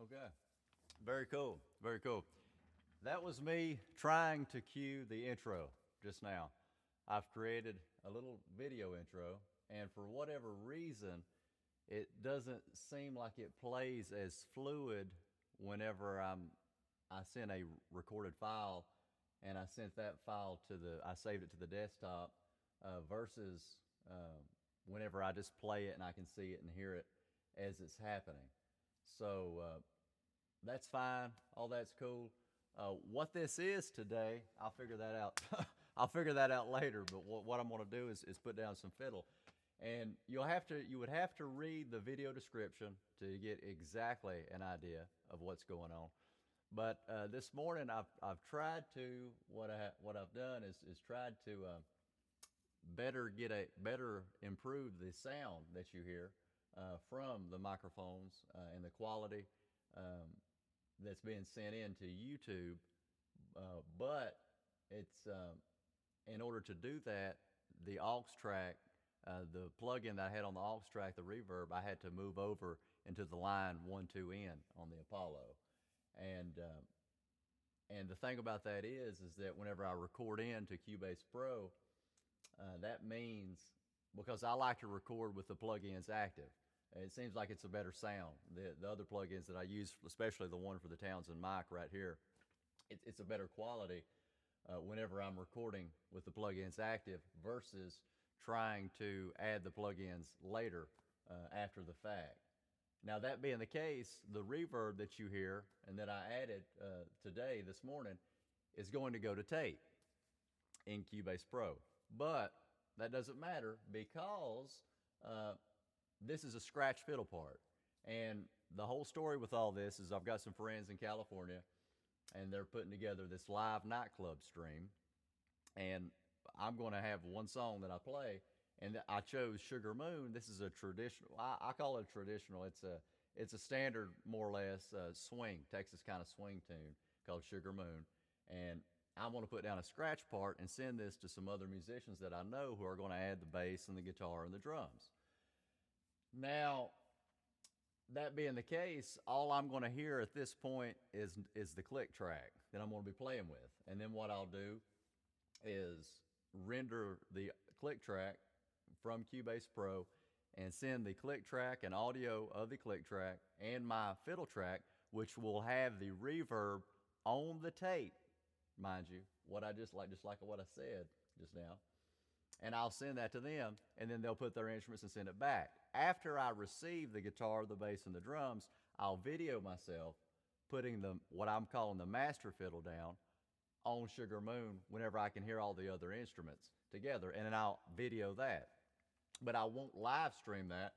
Okay, very cool, very cool. That was me trying to cue the intro just now. I've created a little video intro, and for whatever reason, it doesn't seem like it plays as fluid whenever I send a recorded file and I sent that file to I saved it to the desktop versus whenever I just play it and I can see it and hear it as it's happening. So that's fine. All that's cool. What this is today, I'll figure that out. I'll figure that out later. But what I'm going to do is put down some fiddle, and you would have to read the video description to get exactly an idea of what's going on. But this morning I've tried to what I've done is tried to better improve the sound that you hear from the microphones and the quality that's being sent in to YouTube. But it's in order to do that, the aux track, the plug-in that I had on the aux track, the reverb, I had to move over into the line 1-2N on the Apollo. And the thing about that is that whenever I record into Cubase Pro, that means, because I like to record with the plugins active, it seems like it's a better sound. The other plugins that I use, especially the one for the Townsend mic right here, it's a better quality whenever I'm recording with the plugins active versus trying to add the plugins later after the fact. Now, that being the case, the reverb that you hear and that I added today, this morning, is going to go to tape in Cubase Pro. But that doesn't matter because this is a scratch fiddle part. And the whole story with all this is I've got some friends in California, and they're putting together this live nightclub stream. And I'm going to have one song that I play, and I chose Sugar Moon. This is a traditional, I call it a traditional. It's a standard, more or less, swing, Texas kind of swing tune called Sugar Moon. And I'm going to put down a scratch part and send this to some other musicians that I know who are going to add the bass and the guitar and the drums. Now, that being the case, all I'm going to hear at this point is the click track that I'm going to be playing with. And then what I'll do is render the click track from Cubase Pro and send the click track and audio of the click track and my fiddle track, which will have the reverb on the tape, mind you, just like what I said just now. And I'll send that to them, and then they'll put their instruments and send it back. After I receive the guitar, the bass, and the drums, I'll video myself putting what I'm calling the master fiddle down on Sugar Moon whenever I can hear all the other instruments together, and then I'll video that. But I won't live stream that,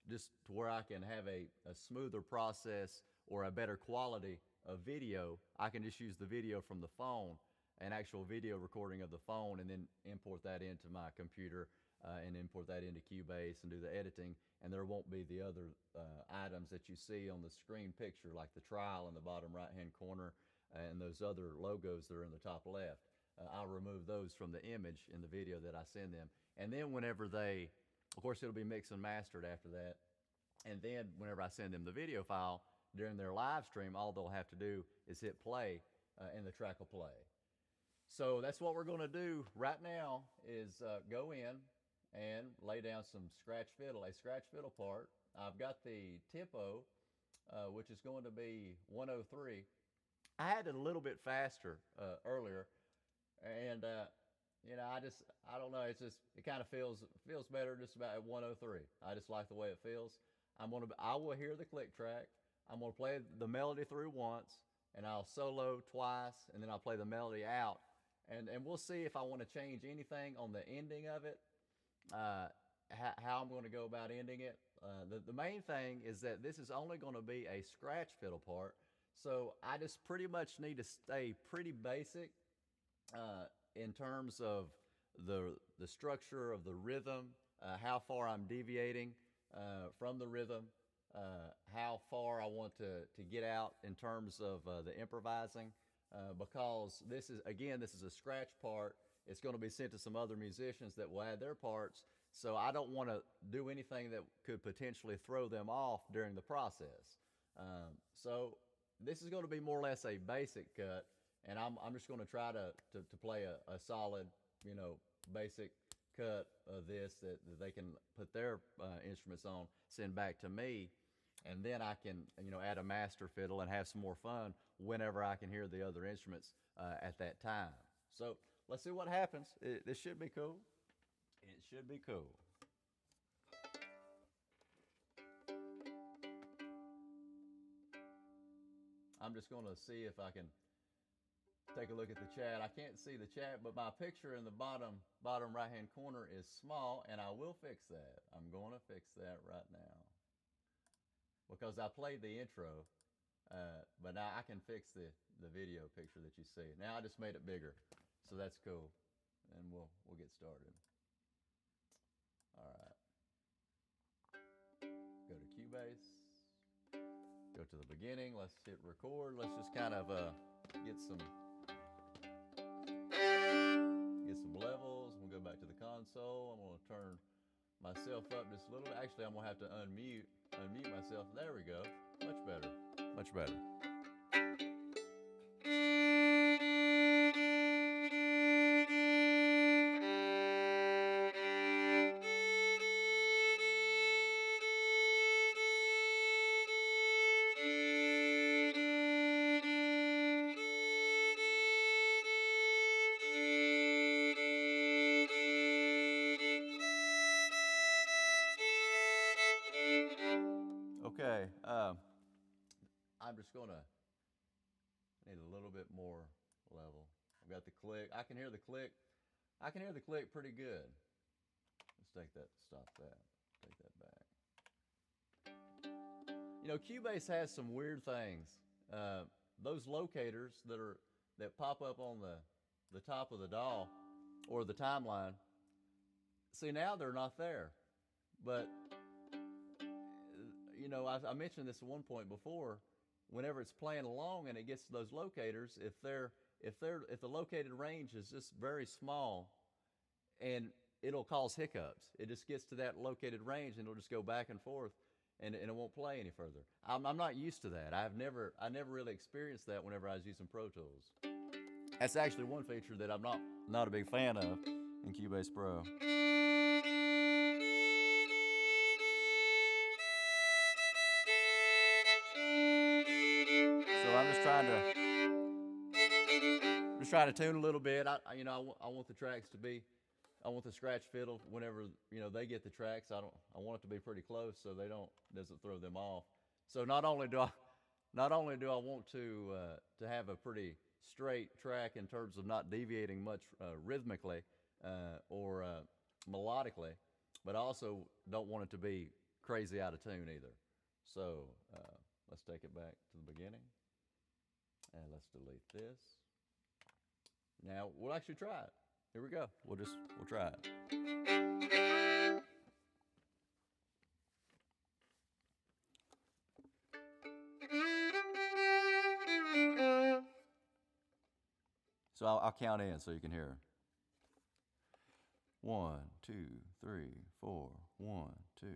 just to where I can have a smoother process or a better quality of video. I can just use the video from the phone, an actual video recording of the phone, and then import that into my computer and import that into Cubase and do the editing, and there won't be the other items that you see on the screen picture, like the trial in the bottom right-hand corner and those other logos that are in the top left. I'll remove those from the image in the video that I send them. And then whenever of course it'll be mixed and mastered after that, and then whenever I send them the video file during their live stream, all they'll have to do is hit play and the track will play. So that's what we're going to do right now is go in and lay down some a scratch fiddle part. I've got the tempo, which is going to be 103. I had it a little bit faster earlier, and I don't know. It kind of feels better just about at 103. I just like the way it feels. I will hear the click track. I'm going to play the melody through once, and I'll solo twice, and then I'll play the melody out. And we'll see if I want to change anything on the ending of it, how I'm going to go about ending it. The main thing is that this is only going to be a scratch fiddle part, so I just pretty much need to stay pretty basic in terms of the structure of the rhythm, how far I'm deviating from the rhythm, how far I want to get out in terms of the improvising, because this is a scratch part. It's going to be sent to some other musicians that will add their parts. So I don't want to do anything that could potentially throw them off during the process. So this is going to be more or less a basic cut, and I'm just going to try to play a solid, basic cut of this that they can put their instruments on, send back to me, and then I can add a master fiddle and have some more fun whenever I can hear the other instruments at that time. So let's see what happens. This should be cool. It should be cool. I'm just going to see if I can take a look at the chat. I can't see the chat, but my picture in the bottom right hand corner is small, and I will fix that. I'm going to fix that right now because I played the intro, but now I can fix the video picture that you see. Now I just made it bigger, so that's cool, and we'll get started. All right. Go to Cubase. Go to the beginning. Let's hit record. Let's just kind of get some levels. We'll go back to the console. I'm going to turn myself up just a little bit. Actually, I'm going to have to unmute myself. There we go. Much better. Much better. Okay, I'm just gonna need a little bit more level. I've got the click. I can hear the click. I can hear the click pretty good. Let's stop that, take that back. Cubase has some weird things. Those locators that pop up on the top of the DAW or the timeline. See, now they're not there, but I mentioned this at one point before. Whenever it's playing along and it gets to those locators, if the located range is just very small, and it'll cause hiccups. It just gets to that located range and it'll just go back and forth, and it won't play any further. I'm not used to that. I never really experienced that whenever I was using Pro Tools. That's actually one feature that I'm not a big fan of in Cubase Pro. So I'm just trying to tune a little bit. I want the tracks to be, I want the scratch fiddle whenever they get the tracks. I want it to be pretty close so doesn't throw them off. So not only do I want to have a pretty straight track in terms of not deviating much rhythmically or melodically, but I also don't want it to be crazy out of tune either. So let's take it back to the beginning. And let's delete this. Now we'll actually try it. Here we go. We'll try it. So I'll count in so you can hear. 1, 2, 3, 4. 1, 2.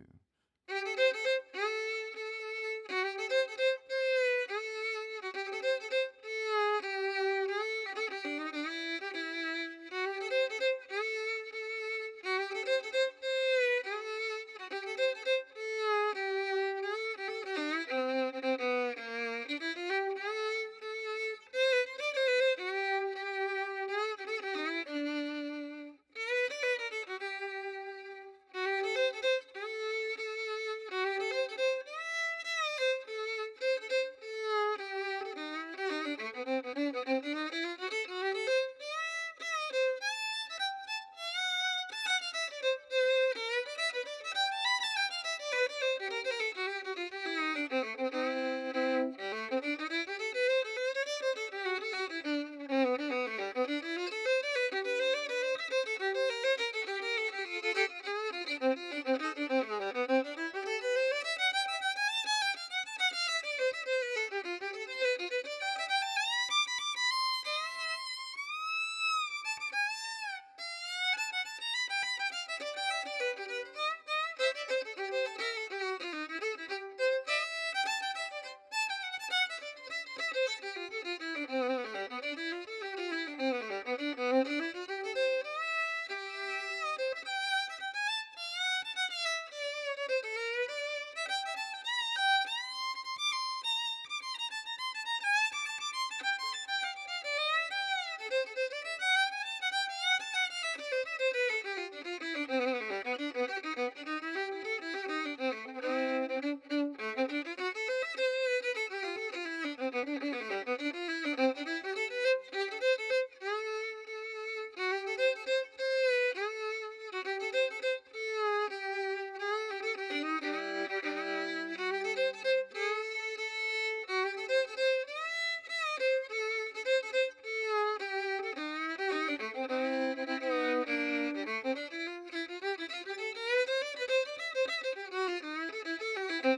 So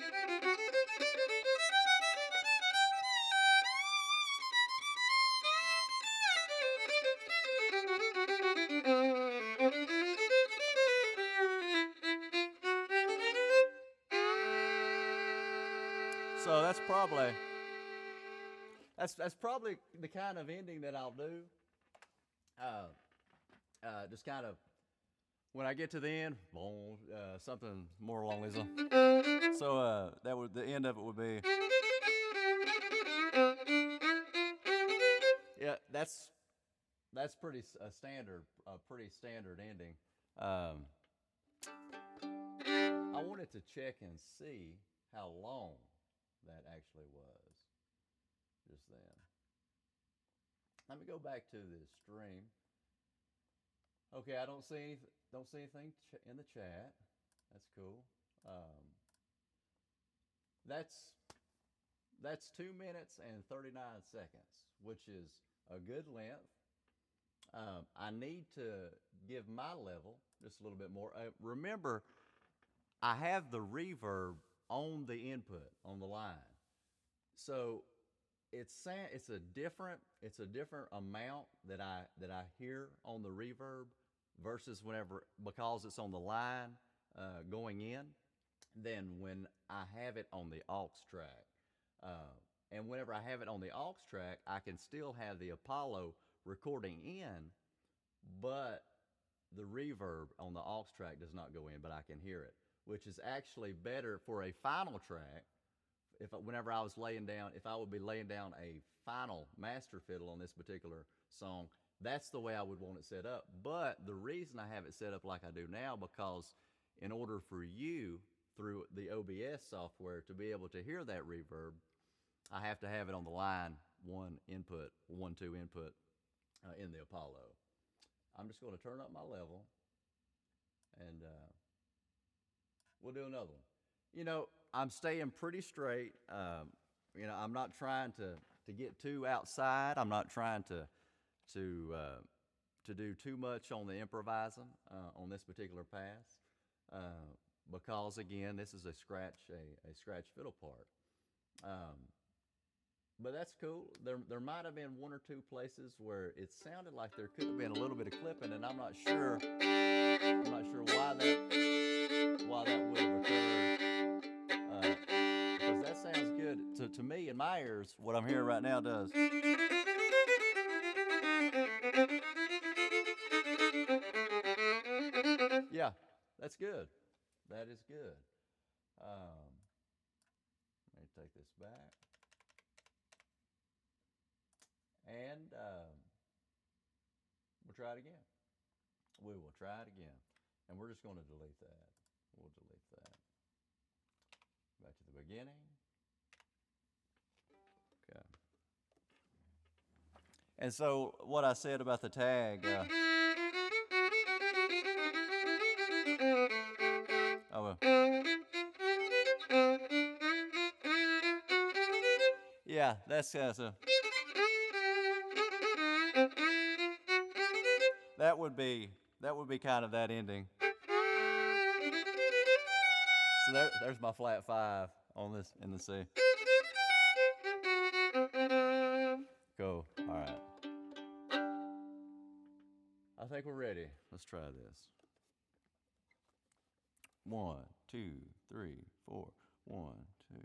that's probably the kind of ending that I'll do. Uh, just kind of when I get to the end, boom, something more along these lines. So that would the end of it would be. Yeah, that's pretty standard, a pretty standard ending. Um, I wanted to check and see how long that actually was just then. Let me go back to the stream. Okay, I don't see anything in the chat. That's cool. Um, that's that's 2 minutes and 39 seconds, which is a good length. I need to give my level just a little bit more. Remember, I have the reverb on the input on the line, so it's a different amount that I hear on the reverb versus whenever because it's on the line going in than when I have it on the aux track. And whenever I have it on the aux track, I can still have the Apollo recording in, but the reverb on the aux track does not go in, but I can hear it, which is actually better for a final track. Whenever I was laying down, if I would be laying down a final master fiddle on this particular song, that's the way I would want it set up. But the reason I have it set up like I do now, because in order for you through the OBS software to be able to hear that reverb, I have to have it on the line one input, 1-2 input in the Apollo. I'm just going to turn up my level, and we'll do another one. You know, I'm staying pretty straight. I'm not trying to get too outside. I'm not trying to do too much on the improvising on this particular pass, because again, this is a scratch fiddle part. But that's cool. There might have been one or two places where it sounded like there could have been a little bit of clipping, and I'm not sure. I'm not sure why that would have occurred. Because that sounds good to me in my ears. What I'm hearing right now does. Yeah, that's good. That is good. Let me take this back. And we'll try it again. We will try it again. And we're just going to delete that. We'll delete that. Back to the beginning. Okay. And so what I said about the tag. Oh, well. Yeah, that's so. That would be kind of that ending. So there's my flat 5 on this in the C. Go. All right. I think we're ready. Let's try this. 1, 2, 3, 4. 1, 2.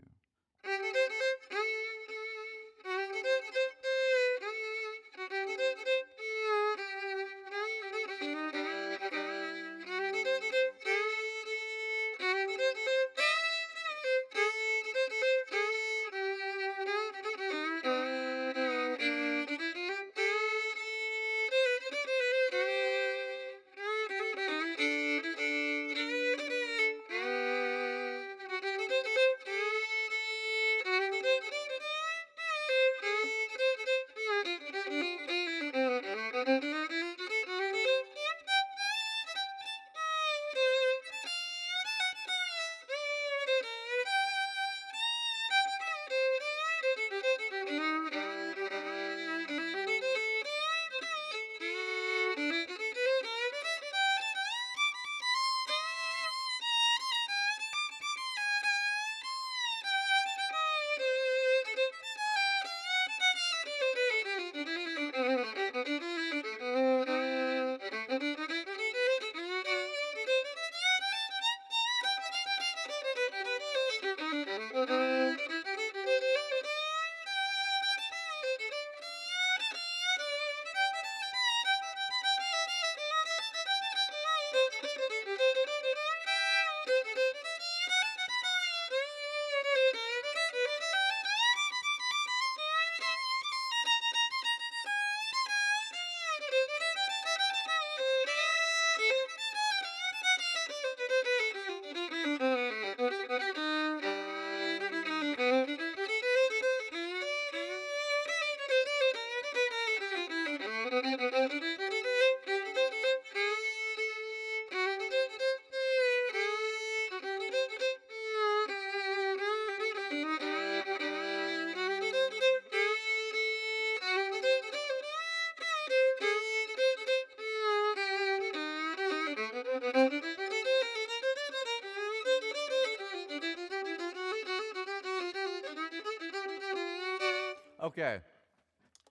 Okay,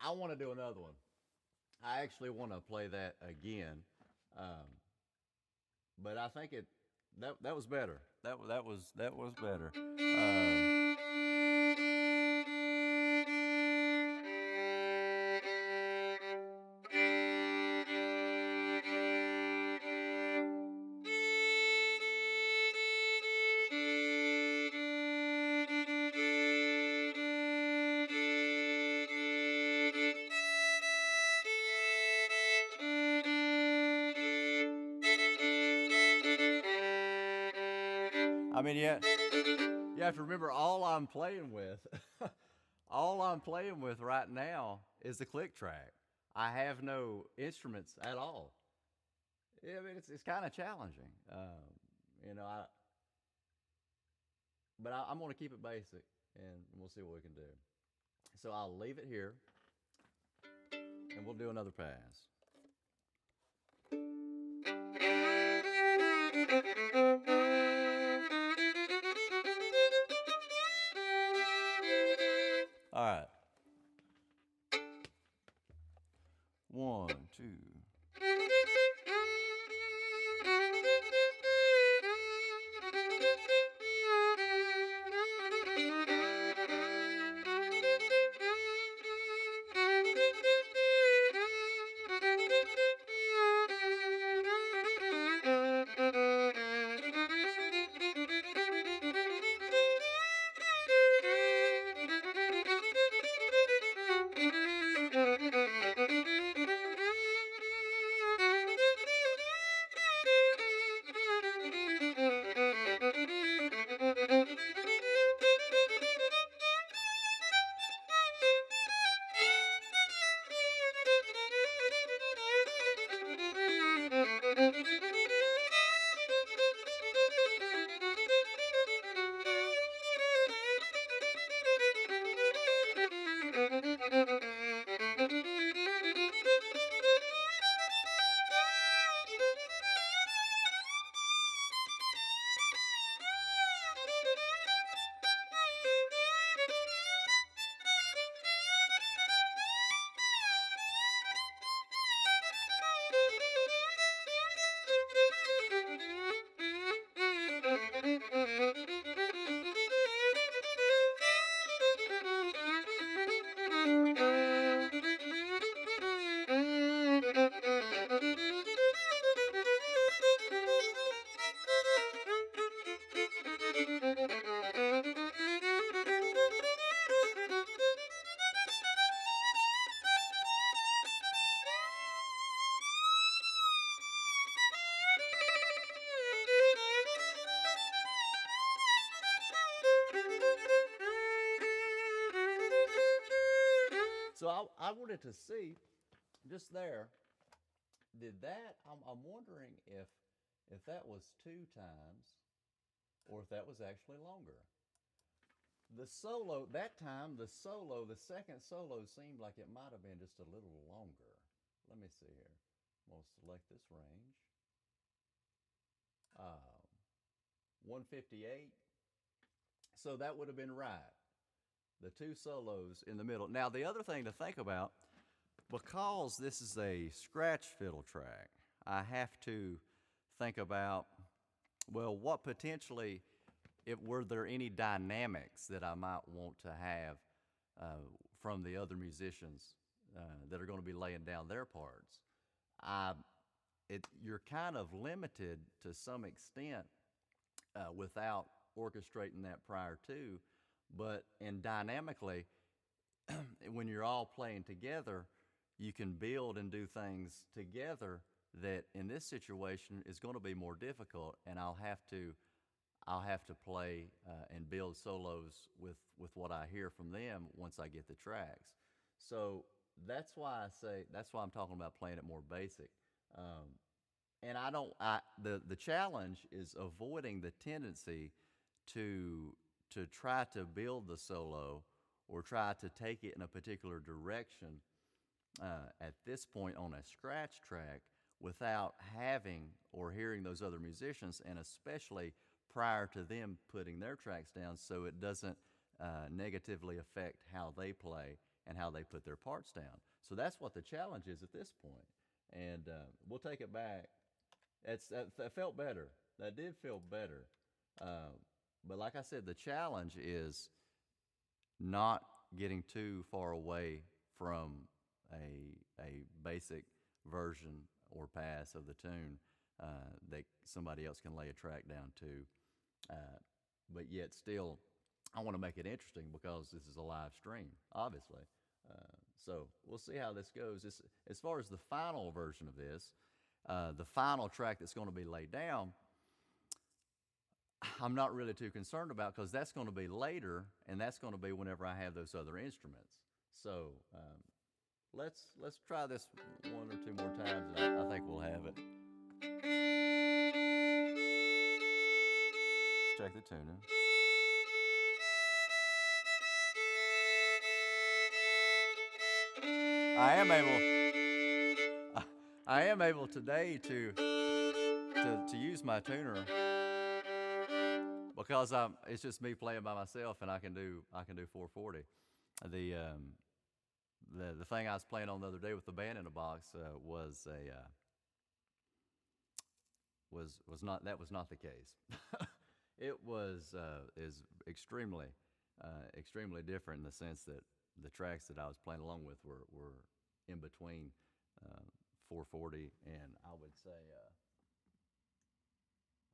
I want to do another one. I actually want to play that again, um, but I think that was better. That was better. I mean, yeah, you have to remember all I'm playing with. All I'm playing with right now is the click track. I have no instruments at all. Yeah, I mean, it's kind of challenging. You know, I'm going to keep it basic, and we'll see what we can do. So I'll leave it here, and we'll do another pass. All right. One, two. So I wanted to see just there. Did that? I'm wondering if that was two times or if that was actually longer. The solo that time, the second solo seemed like it might have been just a little longer. Let me see here. I'm gonna select this range. Uh, 158. So that would have been right. The two solos in the middle. Now the other thing to think about, because this is a scratch fiddle track, I have to think about, well, what potentially were there any dynamics that I might want to have uh, from the other musicians that are going to be laying down their parts. I, you're kind of limited to some extent without orchestrating that prior to, but and dynamically, when you're all playing together, you can build and do things together that in this situation is going to be more difficult, and I'll have to play and build solos with what I hear from them once I get the tracks. So that's why I'm talking about playing it more basic. Um, and I don't I the challenge is avoiding the tendency to try to build the solo or try to take it in a particular direction at this point on a scratch track without having or hearing those other musicians, and especially prior to them putting their tracks down, so it doesn't negatively affect how they play and how they put their parts down. So that's what the challenge is at this point. And we'll take it back. That felt better. That did feel better. Uh, but like I said, the challenge is not getting too far away from a basic version or pass of the tune that somebody else can lay a track down to. But yet still, I want to make it interesting because this is a live stream, obviously. So we'll see how this goes. As far as the final version of this, the final track that's going to be laid down, I'm not really too concerned about because that's going to be later, and that's going to be whenever I have those other instruments. So let's try this one or two more times, and I think we'll have it. Let's check the tuning. I am able. I am able today to use my tuner because it's just me playing by myself, and I can do 440. The the thing I was playing on the other day with the band in a box was not that was not the case. It was is extremely extremely different in the sense that the tracks that I was playing along with were in between 440 and I would say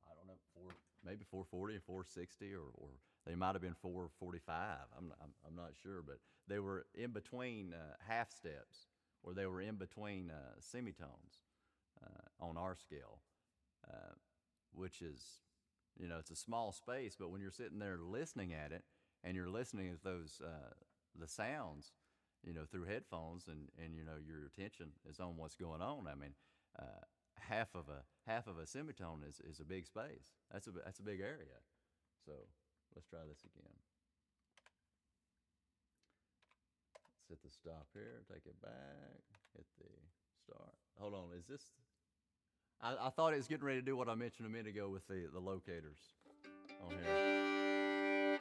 I don't know maybe 440 and 460 or they might have been 445. I'm not sure, but they were in between half steps or they were in between semitones on our scale, uh, which is it's a small space, but when you're sitting there listening at it and you're listening to those the sounds, through headphones and your attention is on what's going on. I mean, uh, half of a semitone is a big space. That's a big area. So let's try this again. Let's hit the stop here. Take it back. Hit the start. Hold on. Is this? I thought it was getting ready to do what I mentioned a minute ago with the locators on here.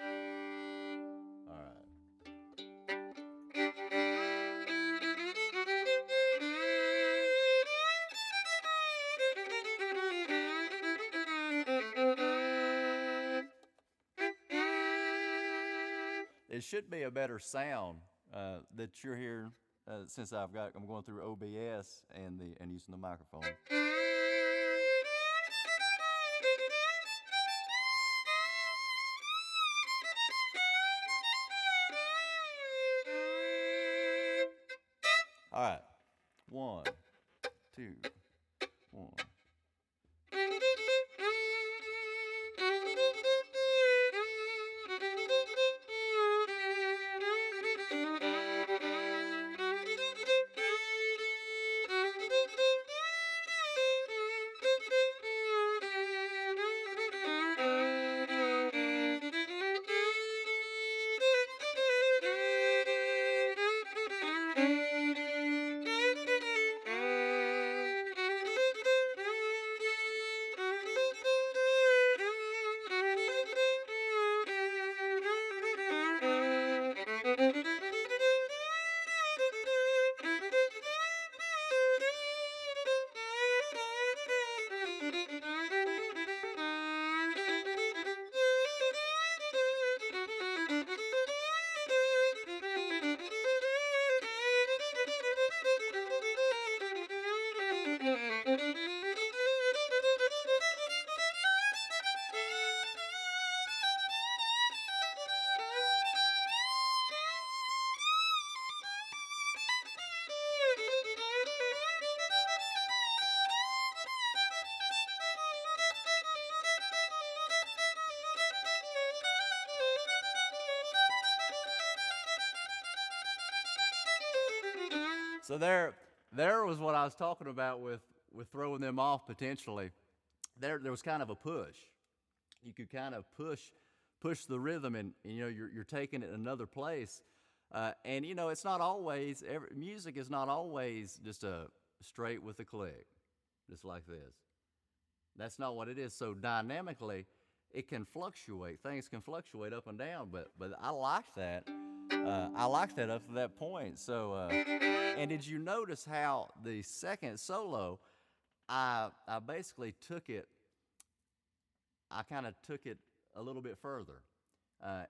All right. It should be a better sound that you're hearing since I'm going through OBS and using the microphone. All right, 1, 2, 1. So there was what I was talking about with throwing them off potentially. There was kind of a push. You could kind of push the rhythm, and you're taking it another place. And it's not always music is not always just a straight with a click, just like this. That's not what it is. So dynamically, it can fluctuate. Things can fluctuate up and down, but I like that. I like that up to that point. So, and did you notice how the second solo, I basically took it. I kind of took it a little bit further,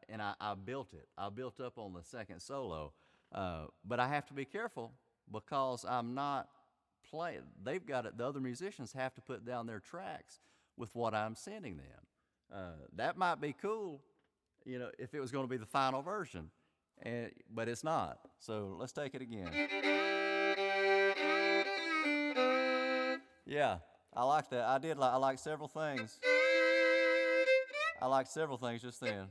and I built it. I built up on the second solo, but I have to be careful because I'm not playing. They've got it. The other musicians have to put down their tracks with what I'm sending them. That might be cool, if it was going to be the final version, but it's not. So let's take it again. Yeah, I like that. I like several things. I like several things just then.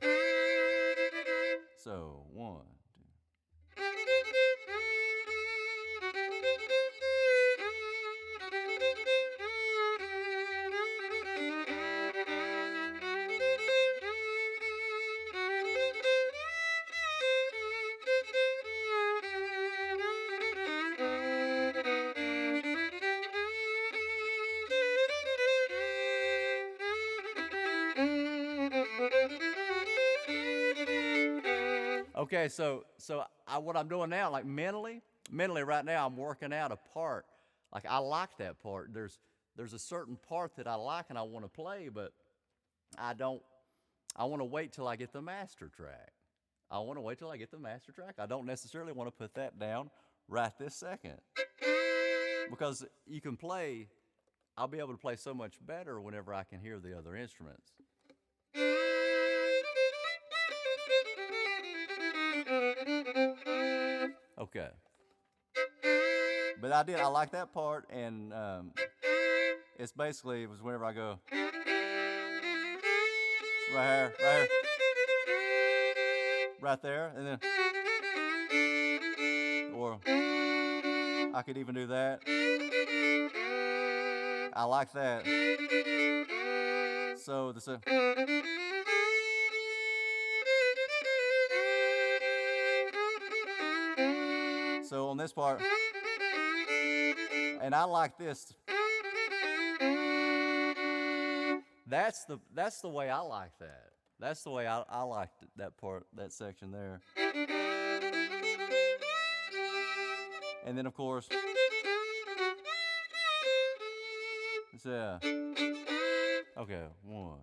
So, 1, 2. Okay, so what I'm doing now, like mentally right now, I'm working out a part. Like I like that part. There's a certain part that I like and I want to play, but I don't. I want to wait till I get the master track. I want to wait till I get the master track. I don't necessarily want to put that down right this second because you can play. I'll be able to play so much better whenever I can hear the other instruments. Okay. But I like that part, and it was whenever I go right here, right there, and then, or I could even do that. I like that. So so on this part, and I like this. That's the way I like that. That's the way I liked that part, that section there. And then of course, it's okay, 1.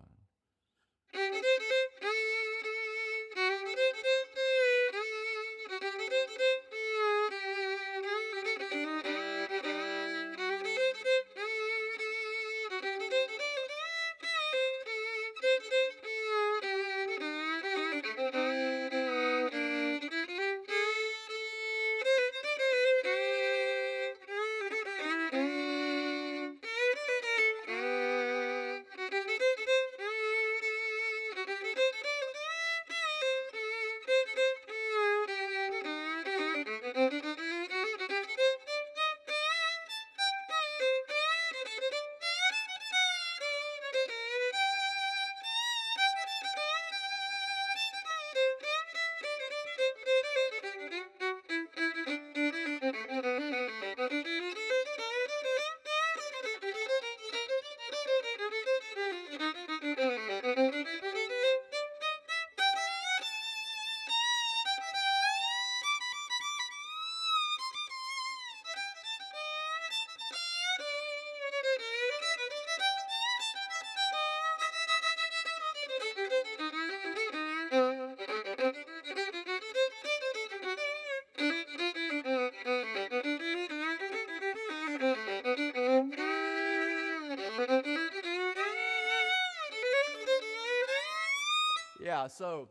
Yeah, so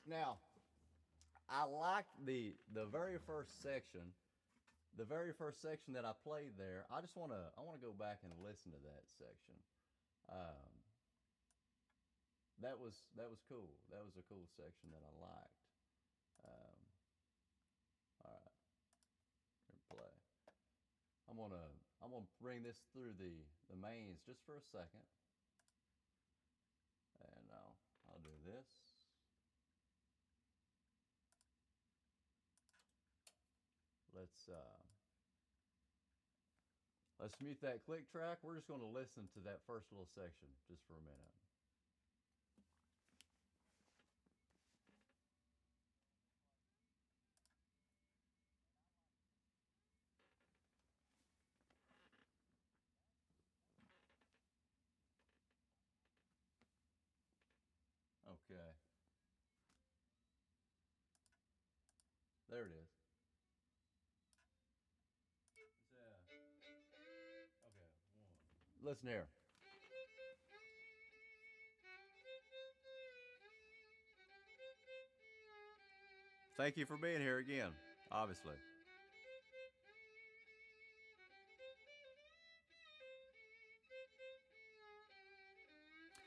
now I liked the very first section. The very first section that I played there, I want to go back and listen to that section. Um, that was cool. That was a cool section that I liked. All right, here, play. I'm gonna bring this through the mains just for a second, and I'll do this. Let's let's mute that click track. We're just going to listen to that first little section just for a minute. Okay. There it is. Okay. Listen here. Thank you for being here again, obviously.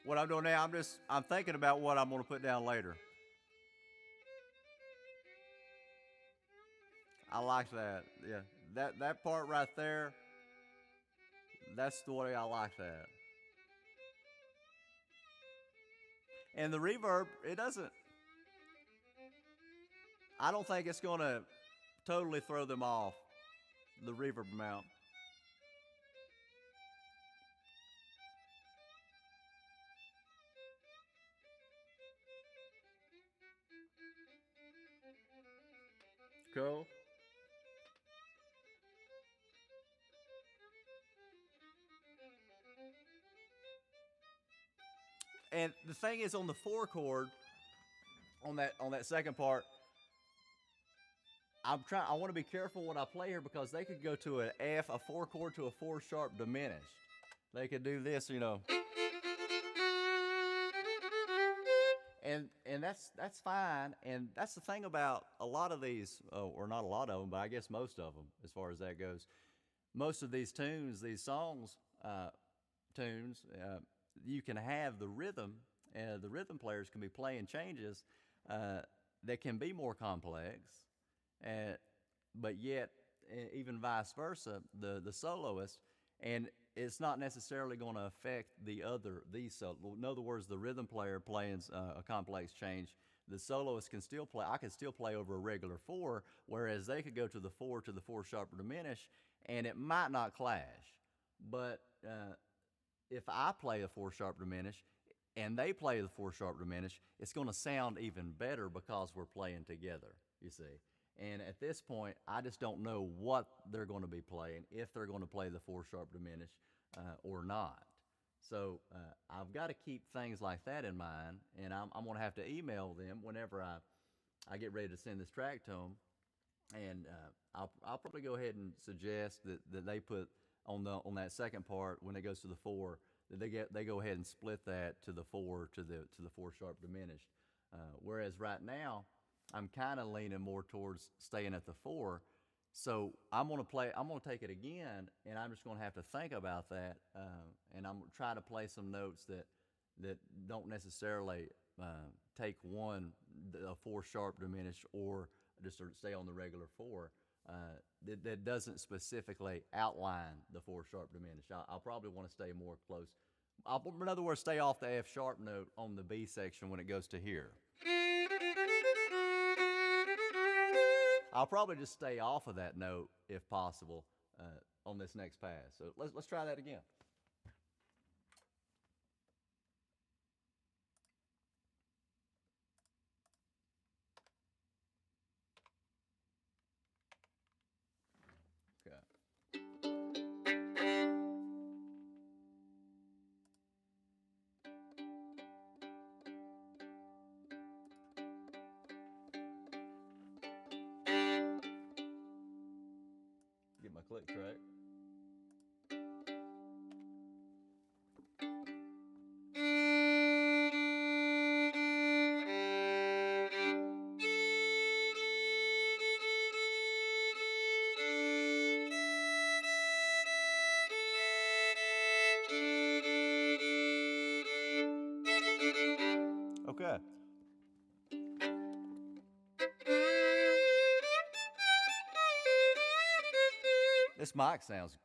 What I'm doing now, I'm thinking about what I'm going to put down later. I like that. Yeah. That part right there, that's the way I like that. And the reverb, it doesn't I don't think it's going to totally throw them off, the reverb amount. Cool. And the thing is, on the four chord, on that second part, I want to be careful what I play here because they could go to an F, a four chord to a four sharp diminished. They could do this, and that's fine. And that's the thing about a lot of these, or not a lot of them, but I guess most of them, as far as that goes. Most of these tunes, these songs, tunes, you can have the rhythm, and the rhythm players can be playing changes that can be more complex, uh, but yet, even vice versa, the soloist, and it's not necessarily going to affect these solo. In other words, the rhythm player playing a complex change, the soloist can still play. I can still play over a regular four, whereas they could go to the four sharp diminish, and it might not clash. But if I play a four sharp diminish and they play the four sharp diminish, it's going to sound even better because we're playing together, you see. And at this point, I just don't know what they're going to be playing, if they're going to play the four sharp diminish or not. So I've got to keep things like that in mind, and I'm going to have to email them whenever I get ready to send this track to them, and I'll probably go ahead and suggest that they put on that second part when it goes to the four, that they go ahead and split that to the four to the four sharp diminished. Whereas right now, I'm kind of leaning more towards staying at the four. So I'm gonna take it again, and I'm just gonna have to think about that, and I'm gonna try to play some notes that don't necessarily take a four sharp diminished, or just to stay on the regular four. That doesn't specifically outline the four sharp diminished. I'll probably want to stay more close. In other words, stay off the F sharp note on the B section when it goes to here. I'll probably just stay off of that note if possible on this next pass. So let's try that again. Okay. Get my click track. Okay. This mic sounds.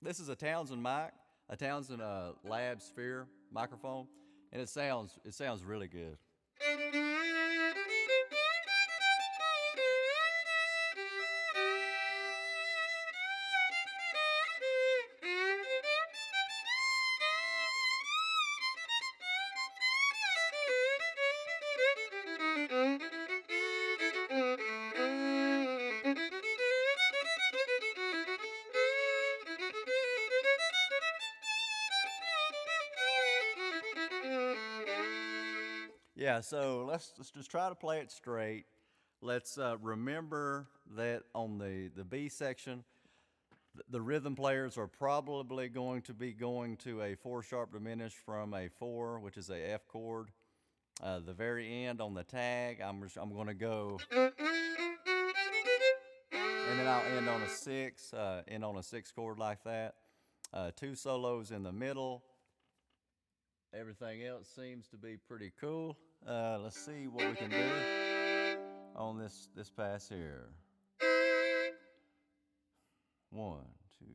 This is a Townsend mic, a Townsend Lab Sphere microphone, and it sounds really good. Yeah, so let's just try to play it straight. Let's remember that on the B section, the rhythm players are probably going to be going to a 4-sharp diminished from a 4, which is a F chord. The very end on the tag, I'm going to go, and then I'll end on a 6, end on a 6 chord like that. 2 solos in the middle. Everything else seems to be pretty cool. Let's see what we can do on this pass here. 1, 2.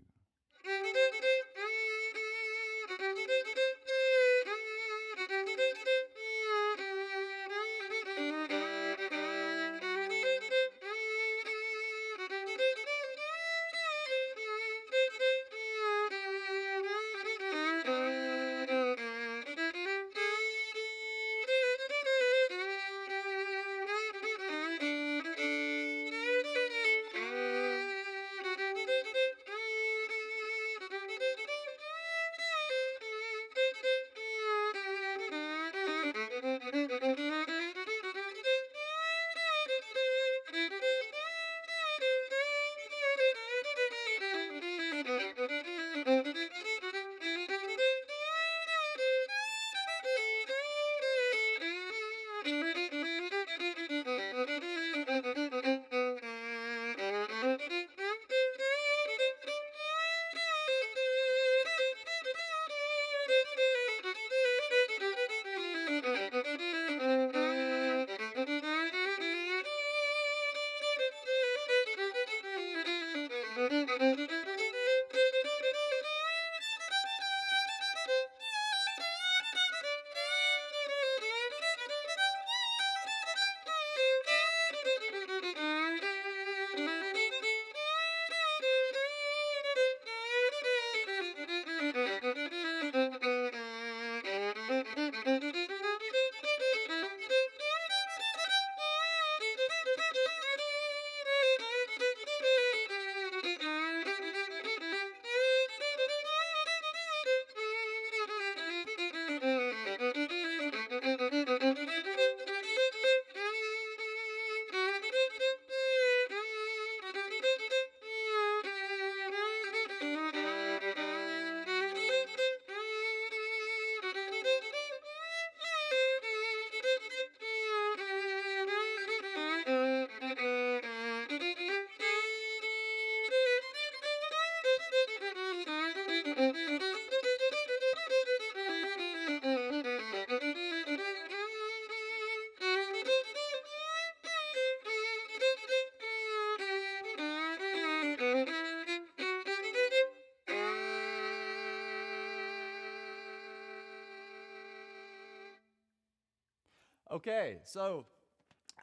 Okay, so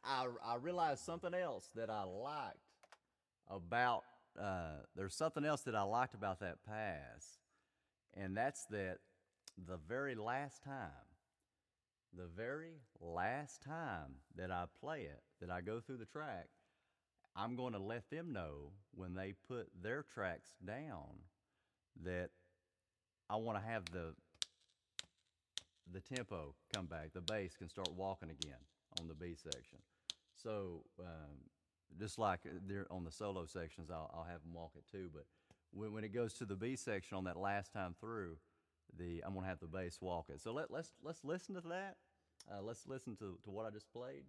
I realized something else that I liked about, there's something else that I liked about that pass, and that's that the very last time that I play it, that I go through the track, I'm going to let them know when they put their tracks down that I want to have the tempo come back. The bass can start walking again on the B section. So just like there on the solo sections, I'll have them walk it too. But when it goes to the B section on that last time through, I'm gonna have the bass walk it. So let's listen to that. Let's listen to what I just played.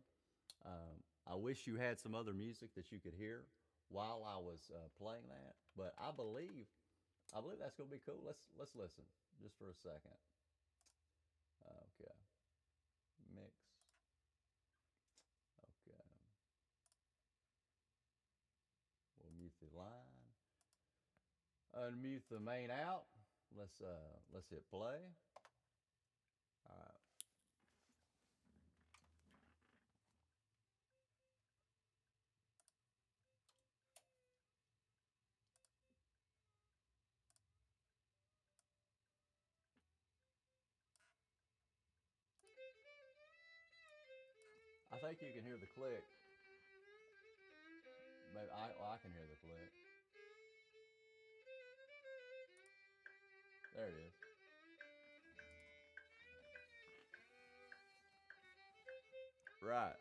I wish you had some other music that you could hear while I was playing that, but I believe that's gonna be cool. Let's listen just for a second. Okay, mix. Okay, we'll mute the line. unmute the main out. Let's hit play. All right. I think you can hear the click. Maybe I can hear the click. There it is. Right.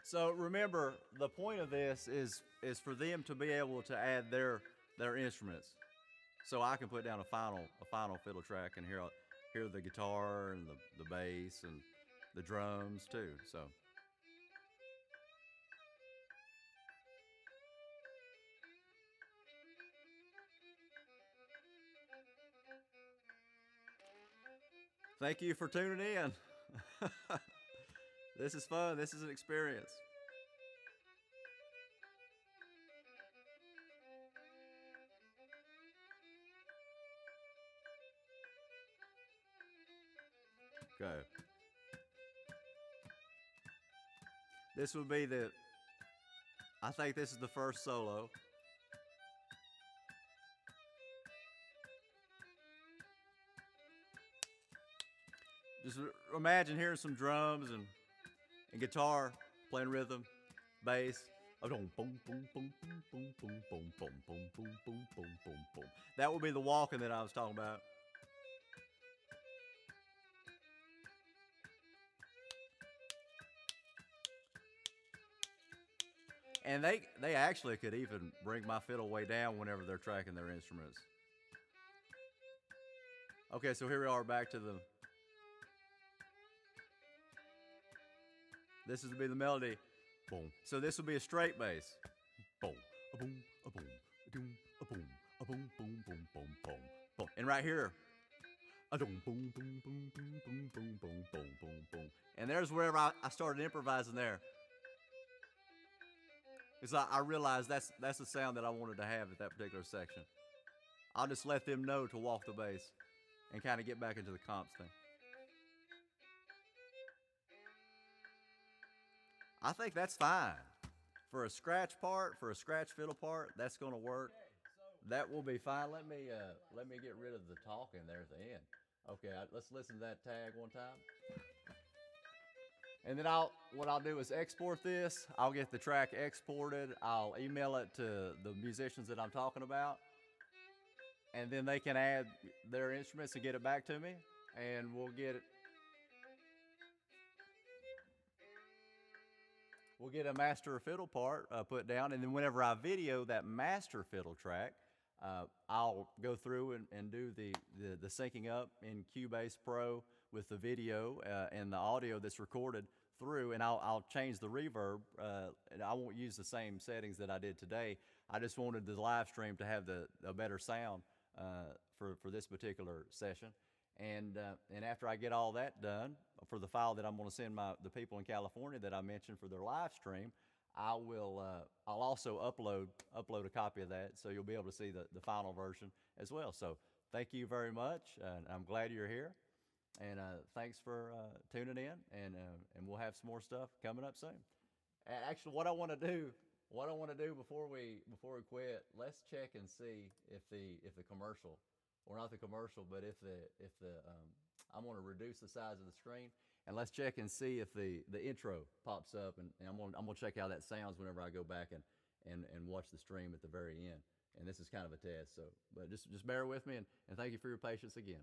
So remember, the point of this is for them to be able to add their instruments. So I can put down a final fiddle track and hear the guitar and the bass and the drums too. So thank you for tuning in. This is fun. This is an experience. Okay. This would be I think this is the first solo. Just imagine hearing some drums and guitar playing rhythm, bass. That would be the walking that I was talking about. And they actually could even bring my fiddle way down whenever they're tracking their instruments. Okay, so here we are back to this is to be the melody. Boom. So this will be a straight bass. Boom, a boom, a boom, a doom, a boom, a boom, boom, boom, boom, boom, boom. And right here, a doom, boom, boom, boom, boom, boom, boom, boom, boom, boom, boom. And there's wherever I started improvising there. Because I realized that's the sound that I wanted to have at that particular section. I'll just let them know to walk the bass and kind of get back into the comps thing. I think that's fine. For a scratch part, for a scratch fiddle part, that's going to work. That will be fine. Let me get rid of the talking there at the end. Okay, let's listen to that tag one time. And then what I'll do is export this. I'll get the track exported. I'll email it to the musicians that I'm talking about. And then they can add their instruments and get it back to me. And we'll get a master fiddle part put down. And then whenever I video that master fiddle track, I'll go through and do the syncing up in Cubase Pro with the video and the audio that's recorded through, and I'll change the reverb. And I won't use the same settings that I did today. I just wanted the live stream to have a better sound for this particular session. And after I get all that done for the file that I'm going to send the people in California that I mentioned for their live stream, I'll also upload a copy of that, so you'll be able to see the final version as well. So thank you very much, and I'm glad you're here. And thanks for tuning in, and we'll have some more stuff coming up soon. Actually, what I want to do before we quit, let's check and see if the commercial, or not the commercial, but if the I'm going to reduce the size of the screen, and let's check and see if the intro pops up, and I'm going to check how that sounds whenever I go back and watch the stream at the very end. And this is kind of a test, so but just bear with me, and thank you for your patience again.